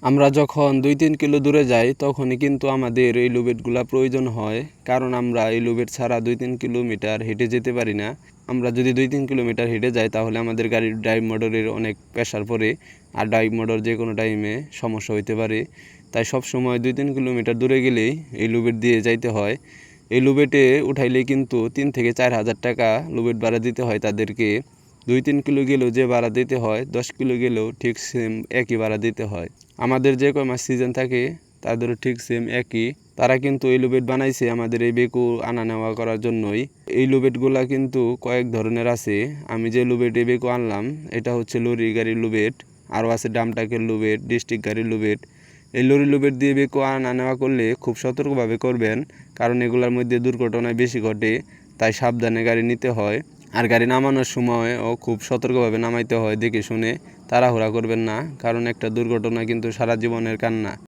আমরা যখন 2-3 কিলো দূরে যাই তখনই কিন্তু আমাদের এই লুবেটগুলা প্রয়োজন হয়, কারণ আমরা এই লুবেট ছাড়া 2-3 কিলোমিটার হেঁটে যেতে পারি না। আমরা যদি 2-3 কিলোমিটার হেঁটে যাই তাহলে আমাদের গাড়ির ড্রাইভ মোটরের অনেক প্রেসার পড়ে, আর ড্রাইভ মোটর যে কোনো টাইমে সমস্যা হইতে পারে। তাই সব সময় 2-3 কিলোমিটার দূরে গেলেই এই লুবেট দিয়ে যাইতে হয়। এই লুবেটে উঠাইলে কিন্তু 3 থেকে 4 হাজার টাকা লুবেট ভাড়া দিতে হয় তাদেরকে। 2-3 কিলো গেলেও যে ভাড়া দিতে হয়, 10 কিলো গেলেও ঠিক সেম একই ভাড়া দিতে হয়। আমাদের যে কয় মাস সিজন থাকে তাদেরও ঠিক সেম একই। তারা কিন্তু এই লুবেট বানাইছে আমাদের এই বেকু আনা নেওয়া করার জন্যই। এই লুবেটগুলা কিন্তু কয়েক ধরনের আছে। আমি যে লুবেট এই বেকু আনলাম এটা হচ্ছে লরি গাড়ির লুবেট, আরও আছে ডাম ট্রাকের লুবেট, ডিস্ট্রিক্ট গাড়ির লুবেট। এই লরি লুবেট দিয়ে বেকু আনা নেওয়া করলে খুব সতর্কভাবে করবেন, কারণ এগুলোর মধ্যে দুর্ঘটনায় বেশি ঘটে। তাই সাবধানে গাড়ি নিতে হয়, আর গাড়ি নামানোর সময়ও খুব সতর্কভাবে নামাইতে হয়, দেখে শুনে। তাড়াহুড়া করবেন না, কারণ একটা দুর্ঘটনা কিন্তু সারা জীবনের কান্না।